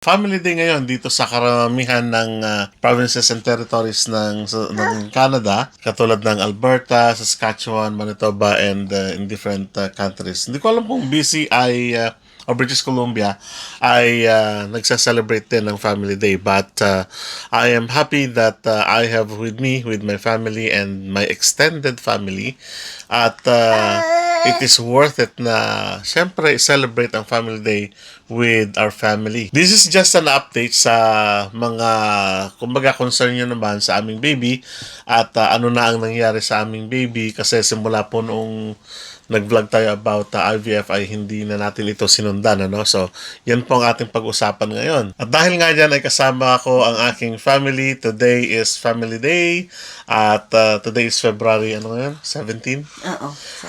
Family Day ngayon dito sa karamihan ng provinces and territories ng Canada, katulad ng Alberta, Saskatchewan, Manitoba, and in different countries. Hindi ko alam kung BC o British Columbia ay nagsa-celebrate din ng Family Day. But I am happy that I have with my family and my extended family. At it is worth it na syempre celebrate ang Family Day with our family. This is just an update sa mga kumbaga concern nyo naman sa aming baby at ano na ang nangyari sa aming baby kasi simula po noong nag-vlog tayo about IVF ay hindi na natin ito sinundan, ano? So, yan po ang ating pag-usapan ngayon. At dahil nga dyan ay kasama ko ang aking family. Today is Family Day at today is February, 17? Oo.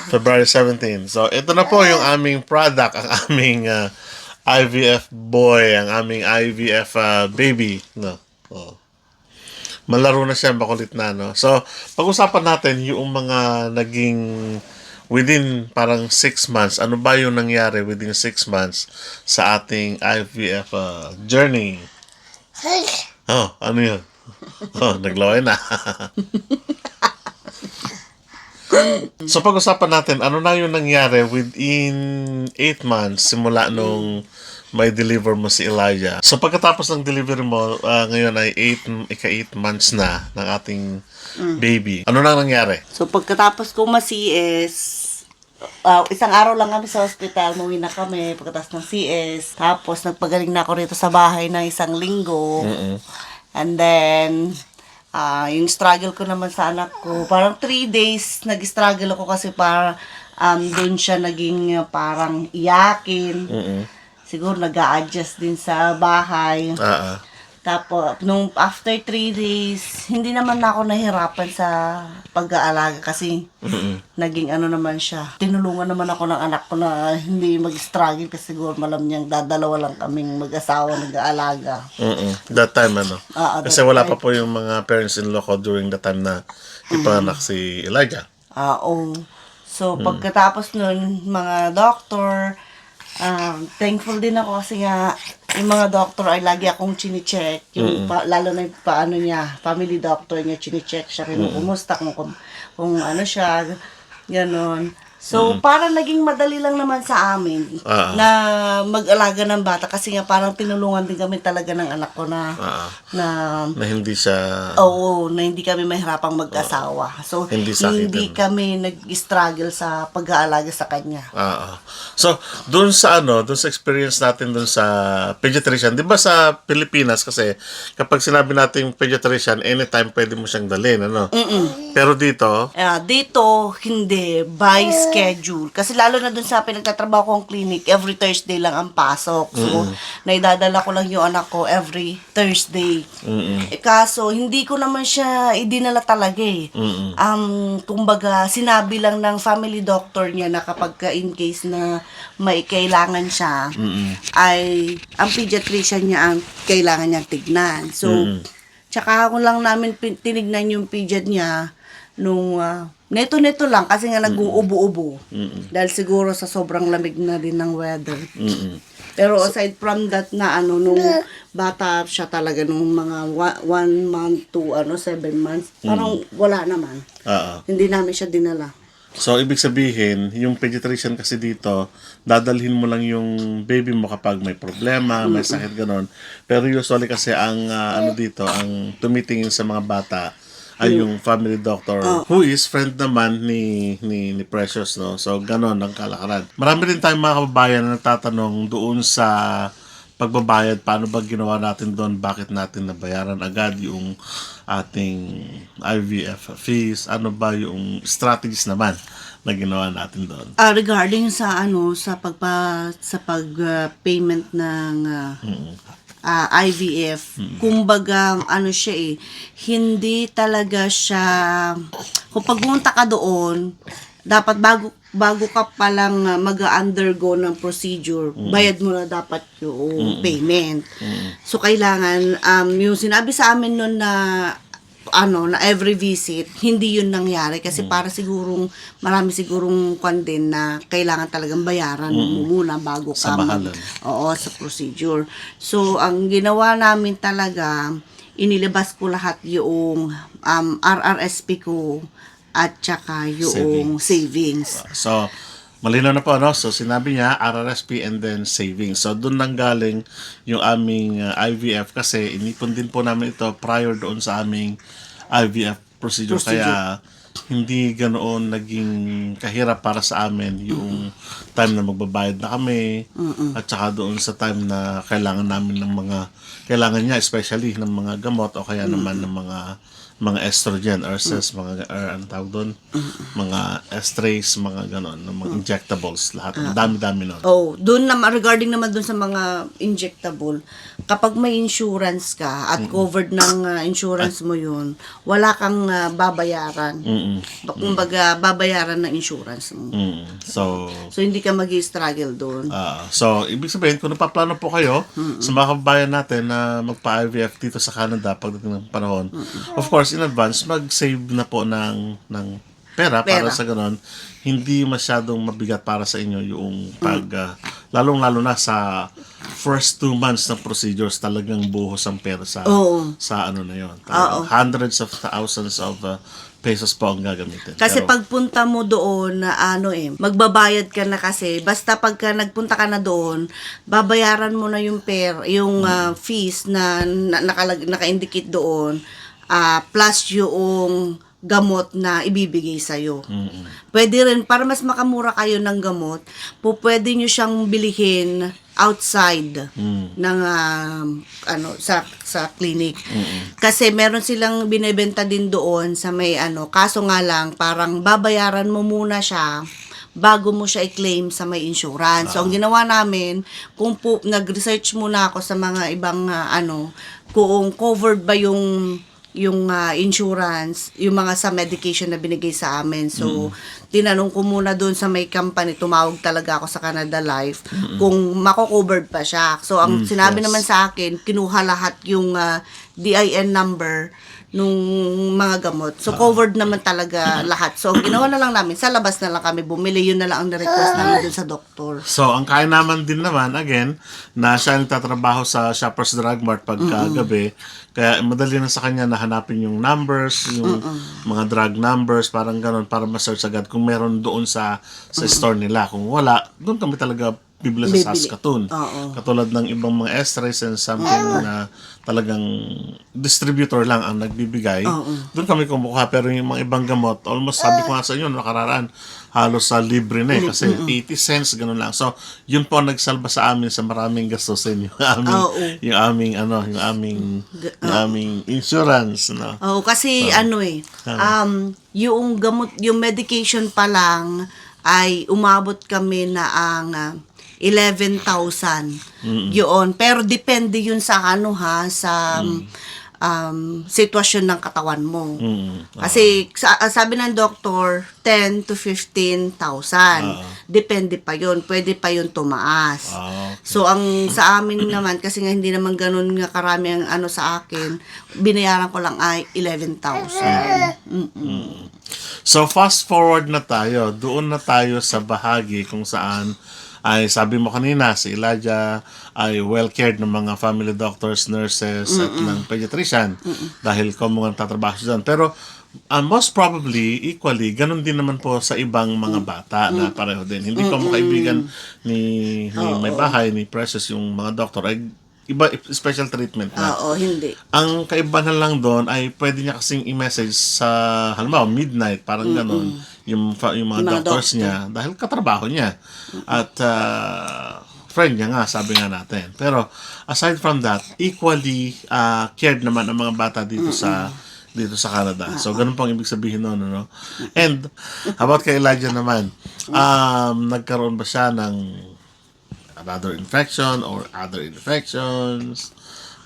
February 17. So, ito na po yung aming product, ang aming IVF boy, ang aming IVF baby, no. Oh. Malaro na siya, makulit na, no. So, pag-usapan natin yung mga naging within parang 6 months. Ano ba yung nangyari within 6 months sa ating IVF journey? Oh, ano yun? Oh, naglaway na. So, pag-usapan natin, ano na yung nangyari within 8 months simula nung may deliver mo si Elijah. So, pagkatapos ng delivery mo, ngayon ay 8 months na ng ating baby. Ano na nangyari? So, pagkatapos ko ma-CS, isang araw lang kami sa hospital, umuwi na kami pagkatapos ng CS. Tapos, nagpagaling na ako rito sa bahay ng 1 linggo. And then, yung struggle ko naman sa anak ko, parang 3 days nag-struggle ako kasi para doon siya naging parang iyakin. Siguro nag-a-adjust din sa bahay. Tapos, nung after 3 days, hindi naman ako nahirapan sa pag-aalaga kasi naging naman siya. Tinulungan naman ako ng anak ko na hindi mag-struggle kasi siguro malam niyang dadalawa lang kaming mag-asawa nag-aalaga. That time, kasi wala pa time. po yung mga parents-in-law ko during the time na ipanganak si Elijah. Oo. So, pagkatapos nun, mga doctor, thankful din ako kasi nga, yung mga doctor ay lagi akong chine-check. Yung lalo na yung paano niya, family doctor niya, chine-check siya. Kumusta kung ano siya, gano'n. So, parang naging madali lang naman sa amin na mag-alaga ng bata kasi nga parang tinulungan din kami talaga ng anak ko na hindi siya na hindi kami mahirapang mag-asawa. So, hindi kami nag-struggle sa pag-aalaga sa kanya. So, doon sa experience natin doon sa pediatrician, 'di ba sa Pilipinas kasi kapag sinabi natin pediatrician, anytime pwede mo siyang dalhin, ano? Pero dito, hindi by schedule. Kasi lalo na dun sa pinagtatrabaho kong clinic, every Thursday lang ang pasok. So, naidadala ko lang yung anak ko every Thursday. Kaso, hindi ko naman siya idinala talaga eh. Kumbaga, sinabi lang ng family doctor niya na kapag in case na may kailangan siya, ay ang pediatrician niya ang kailangan niyang tignan. So, tsaka ako lang namin tinignan yung pediat niya nung neto lang kasi nga nag-uubo-ubo. Dahil siguro sa sobrang lamig na din ng weather. Pero aside from that na nung bata siya talaga nung mga 1 month to 7 months, parang wala naman. Hindi namin siya dinala. So, ibig sabihin, yung pediatrician kasi dito, dadalhin mo lang yung baby mo kapag may problema, may sakit, ganon. Pero usually kasi ang dito, ang tumitingin sa mga bata ay yung family doctor who is friend naman ni Precious, no? So, ganon ang kalakaran. Marami rin tayong mga kababayan na nagtatanong doon sa pagbabayad, paano ba ginawa natin doon, bakit natin nabayaran agad yung ating IVF fees, ano ba yung strategies naman na ginawa natin doon? Regarding sa payment ng IVF, kumbaga siya hindi talaga siya, kung pagpunta ka doon, dapat bago ka palang mag-undergo ng procedure, bayad mo na dapat yung payment. So, kailangan, yung sinabi sa amin nun na na every visit, hindi yun nangyari kasi para sigurong marami sigurong kwan din na kailangan talagang bayaran mo muna bago Sa ka mahalan. oo, sa procedure. So, ang ginawa namin talaga, inilabas ko lahat yung RRSP ko at saka yung savings. So, malinaw na po, no? So, sinabi niya, RRSP and then savings. So, doon nang galing yung aming IVF kasi inipon din po namin ito prior doon sa aming IVF procedure. Kaya, hindi ganoon naging kahirap para sa amin yung time na magbabayad na kami at saka doon sa time na kailangan namin ng kailangan niya especially ng mga gamot o kaya naman ng mga estrogen or ano tawag doon, mga estrace, mga ganon, mga injectables, lahat, ang dami-dami nun. Oh, doon naman regarding naman doon sa mga injectable, kapag may insurance ka at covered ng insurance mo 'yun, wala kang babayaran. Kumbaga babayaran ng insurance mo. So, hindi ka magi-struggle doon. so, ibig sabihin, kung napaplano po kayo sa mga kababayan natin na magpa-IVF dito sa Canada pagdating ng panahon, of course, in advance, mag-save na po ng pera para sa ganon, hindi masyadong mabigat para sa inyo yung lalong-lalo na sa first 2 months ng procedures, talagang buhos ang pera sa ano na yun. Hundreds of thousands of pesos po ang gagamitin. Kasi pagpunta mo doon na magbabayad ka na kasi basta pagka nagpunta ka na doon, babayaran mo na yung fees na naka-indicate doon, plus yung gamot na ibibigay sa'yo. Pwede rin, para mas makamura kayo ng gamot, pwede nyo siyang bilihin outside ng sa clinic. Kasi meron silang binebenta din doon sa may kaso nga lang parang babayaran mo muna siya bago mo siya i-claim sa may insurance. So ang ginawa namin, nag-research muna ako sa mga ibang kung covered ba yung insurance, yung mga sa medication na binigay sa amin. So, tinanong ko muna doon sa may company, tumawag talaga ako sa Canada Life, kung mako-covered pa siya. So, ang sinabi naman sa akin, kinuha lahat yung DIN number nung mga gamot. So, covered naman talaga lahat. So, ang ginawa na lang namin, sa labas na lang kami bumili. Yun na lang ang na-request namin dun sa doktor. So, ang kaya naman din naman, again, na siya nagtatrabaho sa Shoppers Drug Mart pagkagabi, kaya madali na sa kanya na hanapin yung numbers, yung mga drug numbers, parang ganon, para ma-search agad kung meron doon sa store nila. Kung wala, doon kami talaga bibili sa Saskatoon. Katulad ng ibang mga estrace and something na talagang distributor lang ang nagbibigay. Doon kami kumukuha, pero yung mga ibang gamot, almost sabi ko nga sa inyo, nakararaan, halos sa libre na kasi 80 cents, ganun lang. So, yun po ang nagsalba sa amin sa maraming gastusin, yung aming insurance, no? Kasi yung gamot, yung medication pa lang ay umabot kami na ang 11,000 yun. Pero depende yun sa sa sitwasyon ng katawan mo. Kasi sabi ng doktor, 10 to 15,000. Depende pa yun. Pwede pa yun tumaas. So, ang sa amin naman, kasi nga hindi naman ganun nga karami ang sa akin, binayaran ko lang ay 11,000. So, fast forward na tayo. Doon na tayo sa bahagi kung saan ay sabi mo kanina, si Elijah ay well-cared ng mga family doctors, nurses, at ng pediatrician dahil common ang tatrabaho siya dyan. Pero most probably, equally, ganun din naman po sa ibang mga bata na pareho din. Hindi ko kaibigan ni May Bahay, ni Precious, yung mga doctor, ay iba, special treatment na. Hindi. Ang kaibahan lang doon ay pwede niya kasing i-message sa, halimbawa, midnight, parang ganon, yung mga doctors niya, dahil katrabaho niya. At friend niya nga, sabi nga natin. Pero, aside from that, equally cared naman ang mga bata dito sa Canada. So, ganun pang ibig sabihin nun, no? And, about kay Elijah naman, nagkaroon ba siya ng another infection or other infections?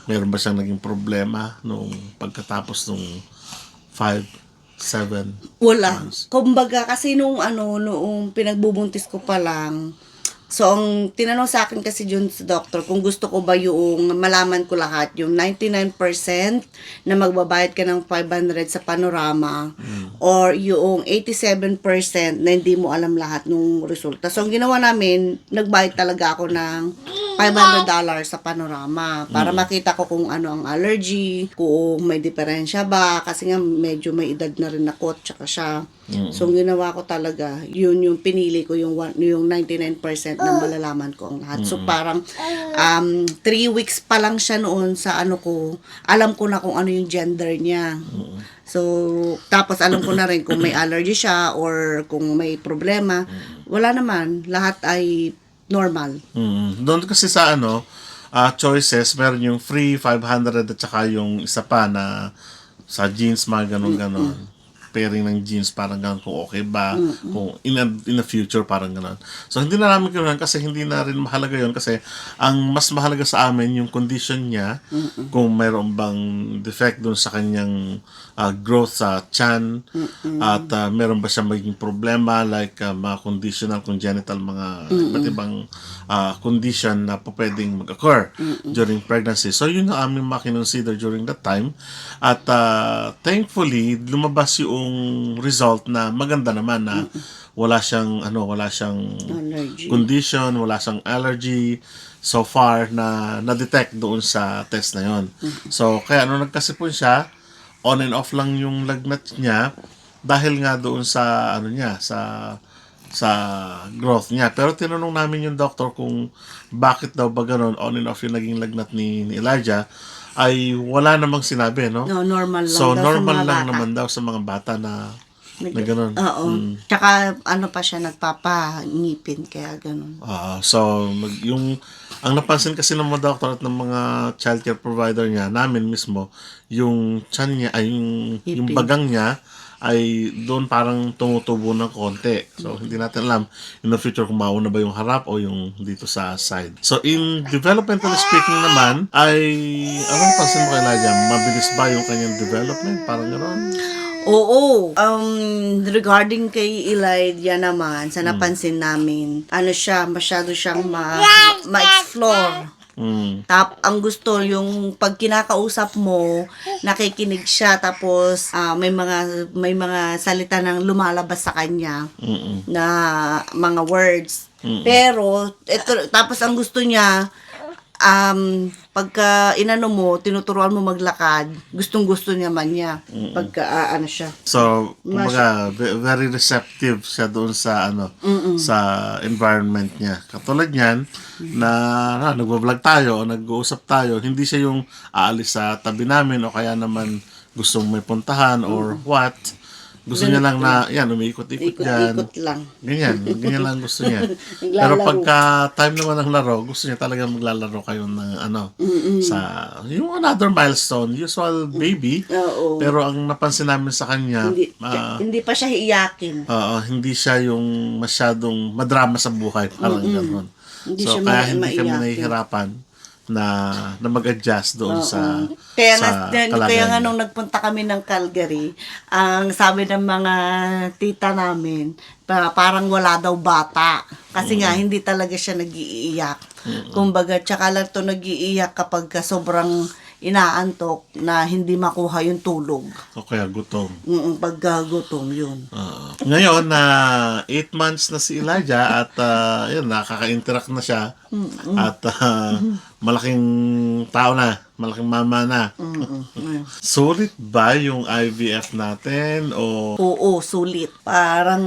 Meron ba siyang naging problema nung pagkatapos nung 5-7 wala. months? Kumbaga, kasi noong pinagbubuntis ko pa lang, So, ang tinanong sa akin kasi yun sa doctor, kung gusto ko ba yung malaman ko lahat, yung 99% na magbabayad ka ng 500 sa Panorama, or yung 87% na hindi mo alam lahat ng resulta. So, ang ginawa namin, nagbayad talaga ako ng $500 sa Panorama para makita ko kung ano ang allergy, kung may diferensya ba, kasi nga medyo may edad na rin ako at saka siya. So, ang ginawa ko talaga, yun yung pinili ko, yung 99% na malalaman ko ang lahat. So, parang 3 weeks pa lang siya noon sa ano ko, alam ko na kung ano yung gender niya. So, tapos alam ko na rin kung may allergy siya or kung may problema. Wala naman, lahat ay normal. Doon kasi sa choices, meron yung free 500 at saka yung isa pa na sa jeans, mga ganon-ganon. Pairing ng jeans, parang ganon, kung okay ba, kung in the future, parang ganon. So, hindi na namin ganoon kasi hindi na rin mahalaga yon kasi ang mas mahalaga sa amin yung condition niya, kung mayroon bang defect doon sa kanyang growth sa tiyan, at meron ba siya maging problema like mga conditional, congenital, mga iba't ibang condition na po pwedeng mag-occur during pregnancy. So, yun ang aming makinonsider during that time. At thankfully, lumabas yung result na maganda naman na wala siyang Allergy. condition, wala siyang allergy so far na na-detect doon sa test na yon. So, kaya nagkasipon siya, on and off lang yung lagnat niya dahil nga doon sa sa growth niya. Pero tinanong namin yung doctor kung bakit daw ba ganun, on and off yung naging lagnat ni Elijah, ay wala namang sinabi, no? No, normal lang So, daw normal sa mga lang bata. naman daw sa mga bata na ganun. Oo. Tsaka ano pa siya, nagpapangipin, kaya ganun. So, ang napansin kasi ng mga doctor at ng mga childcare provider niya, namin mismo, yung tiyan niya, ay yung Hipin. bagang niya, ay doon parang tumutubo ng konti. So, hindi natin alam in the future kung mauna ba yung harap o yung dito sa side. So, in developmentally speaking naman, ay, anong pansin mo kay Elijah? Mabilis ba yung kanyang development? Parang gano'n? Oo. Regarding kay Elijah naman, sa napansin namin, masyado siyang ma-explore. Ang gusto yung pag kinakausap mo, nakikinig siya, tapos may mga salita nang lumalabas sa kanya na mga words. Pero tapos ang gusto niya, pagka inano mo, tinuturuan mo maglakad, gustong-gusto naman niya pagka siya. So, kumbaga, very receptive siya doon sa sa environment niya. Katulad niyan na nagvo-vlog tayo o nag-uusap tayo, hindi siya yung aalis sa tabi namin o kaya naman gustong may puntahan or what. Gusto niya lang na, umiikot-ikot dyan. Ikot-ikot lang. Ganyan lang gusto niya. Pero pagka time naman ng laro, gusto niya talaga maglalaro kayo ng sa yung another milestone, usual baby. Oo. Pero ang napansin namin sa kanya, Hindi pa siya iyakin. hindi siya yung masyadong madrama sa buhay, parang gano'n. Hindi So, siya kaya hindi kami maiyakin. nahihirapan na mag-adjust doon sa Kaya kalagayan nga niya. nung nagpunta kami ng Calgary, ang sabi ng mga tita namin, parang wala daw bata. Kasi nga, hindi talaga siya nag-iiyak. Kumbaga, tsaka lang ito nag-iiyak kapag sobrang inaantok na hindi makuha yung tulog. O kaya gutom. Pagkagutom, yun. Ngayon na 8 months na si Elijah at nakaka-interact na siya at malaking tao na, malaking mama na. Sulit ba yung IVF natin o Oo, sulit. Parang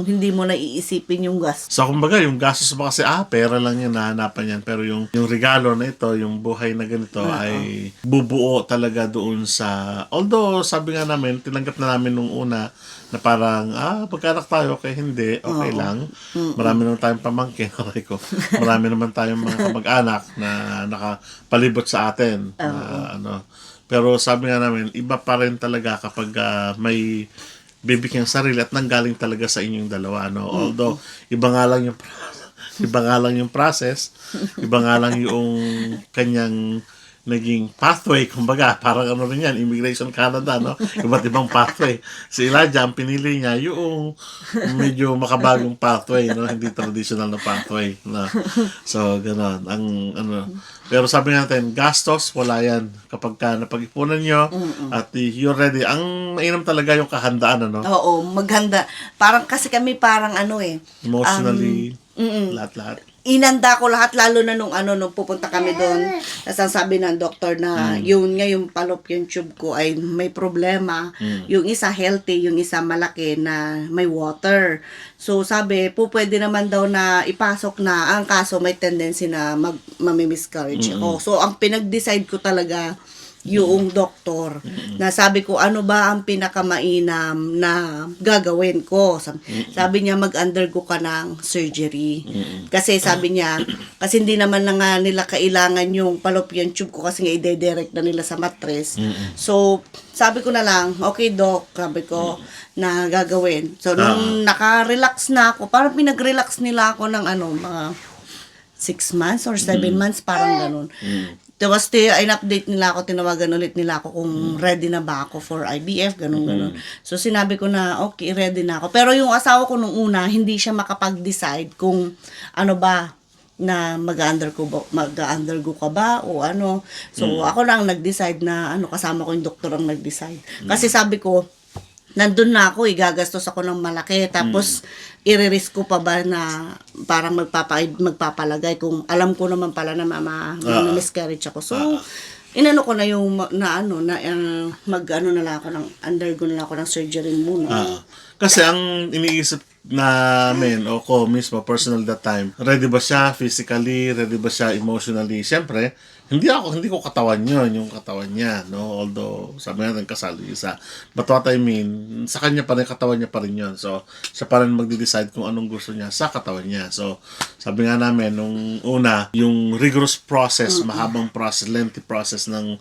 hindi mo naiisipin yung gas. so kumbaga yung gastos ba kasi pera lang yan, nahanapan yan, pero yung regalo na ito, yung buhay na ganito ay bubuo talaga doon sa, although sabi nga namin, tinanggap na namin nung una na parang pagkanak tayo, okay, hindi, okay lang. Marami naman tayong pamangkin, okay ko. Marami naman tayong mga kamag-anak na nakapalibot sa atin. Pero sabi nga namin, iba pa rin talaga kapag may baby kang sarili at nanggaling talaga sa inyong dalawa. Although, iba nga lang yung process, iba nga lang yung kanyang naging pathway, kumbaga, parang ano rin yan, Immigration Canada, no? Iba't ibang pathway. Si Elijah, ang pinili niya, yung medyo makabagong pathway, no? Hindi traditional na pathway, no? So, gano'n. Pero sabi natin, gastos, wala yan. Kapag ka napag-ipunan nyo, at you're ready. Ang mainam talaga yung kahandaan, ano? Oo, maghanda. Parang kasi kami parang Emotionally, lahat-lahat. inanda ko lahat, lalo na nung pupunta kami doon. Tapos ang sabi ng doktor na yun nga yung fallopian tube ko ay may problema. Yung isa healthy, yung isa malaki na may water. So sabi, pwede naman daw na ipasok na. Ang kaso may tendency na mami-miscarriage ako. So ang pinag-decide ko talaga yung doktor na sabi ko ano ba ang pinakamainam na gagawin ko. Sabi niya mag-undergo ka ng surgery. Kasi sabi niya, kasi hindi naman na nga nila kailangan yung fallopian tube ko kasi nga ide-direct na nila sa mattress. So, sabi ko na lang, okay doc, sabi ko na gagawin. So, nung naka-relax na ako, parang pinag-relax nila ako ng mga 6 months or 7 months, parang ganun. Tapos, in-update nila ako, tinawagan ulit nila ako kung ready na ba ako for IVF, ganun. So, sinabi ko na, okay, ready na ako. Pero yung asawa ko nung una, hindi siya makapag-decide kung ano ba, na mag-undergo ka ba o ano. So, ako lang nag-decide na, kasama ko yung doktor ang nag-decide. Kasi sabi ko, nandun na ako, gagastos ako ng malaki. Tapos, i-risk ko pa ba na parang magpapalagay kung alam ko naman pala na miscarriage ako. So, inano ko na yung mag-ano na lang ako undergo na lang ako ng surgery muna. Kasi ang iniisip namin o ko mismo personal that time, ready ba siya physically, ready ba siya emotionally? Siyempre, hindi ko katawan yun, yung katawan niya, no? Although, sabi natin kasal yung isa. But what I mean, sa kanya pa rin, katawan niya pa rin yun. So, siya pa rin magde-decide kung anong gusto niya sa katawan niya. So, sabi nga namin, nung una, yung rigorous process, mahabang process, lengthy process ng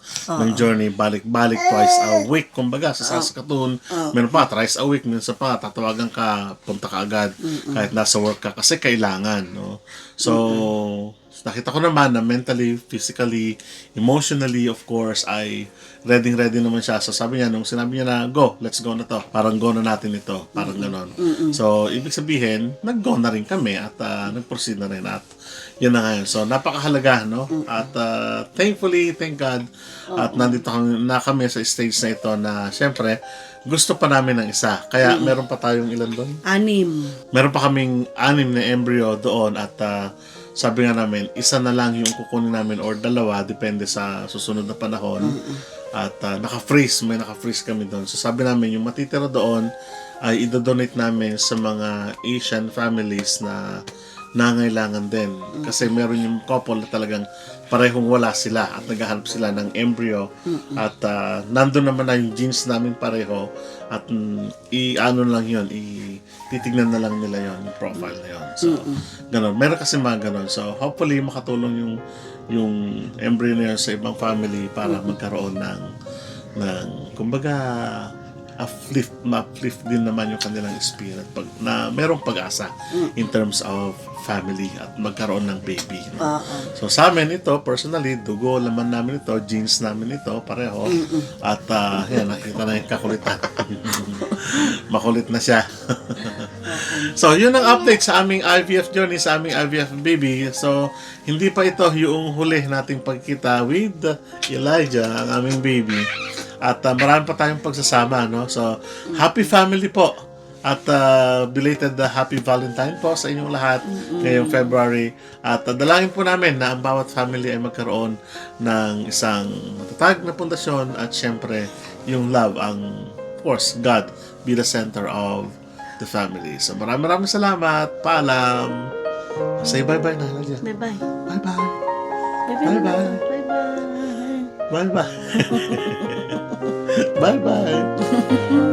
journey, balik-balik twice a week. Kumbaga, sa Saskatoon, meron pa, thrice a week, minsan pa, tatawagan ka, punta ka agad, kahit nasa work ka, kasi kailangan, no? So, nakita ko naman na mentally, physically, emotionally, of course, ay ready naman siya. So sabi niya, nung sinabi niya na, go, let's go na to. Parang go na natin ito. Parang ganon. So, ibig sabihin, nag-go na rin kami at nag-proceed na rin at yun na ngayon. So, napakahalaga, no? At thankfully, thank God, at nandito kami sa stage na ito na, syempre, gusto pa namin ng isa. Kaya, meron pa tayong ilan doon? 6. Meron pa kaming 6 na embryo doon at sabi nga namin, isa na lang yung kukunin namin or 2, depende sa susunod na panahon. At may naka-freeze kami doon. So sabi namin, yung matitira doon ay idodonate namin sa mga Asian families na nangailangan din. Kasi meron yung couple na talagang parehong wala sila at naghahanap sila ng embryo at nandun naman na yung genes namin pareho at titignan na lang nila yon, yung profile na yon. So, ganun. Meron kasi mga ganun. So, hopefully makatulong yung embryo na yun sa ibang family para magkaroon ng kumbaga, uplift din naman yung kanilang spirit na merong pag-asa in terms of family at magkaroon ng baby. No? So sa amin ito, personally, dugo, laman namin ito, genes namin ito, pareho. At yan, nakita na yung kakulitan. Makulit na siya. So yun ang update sa aming IVF journey, sa aming IVF baby. So hindi pa ito yung huli nating pagkita with Elijah, ang aming baby. At marami pa tayong pagsasama, no? So, happy family po. At belated happy Valentine po sa inyong lahat ngayong February. At dalangin po namin na ang bawat family ay magkaroon ng isang matatag na pundasyon at syempre, yung love, of course, God be the center of the family. So, maraming salamat. Paalam. Say bye-bye na. Bye-bye. Bye-bye. Bye-bye. Bye-bye. Bye-bye. Bye-bye.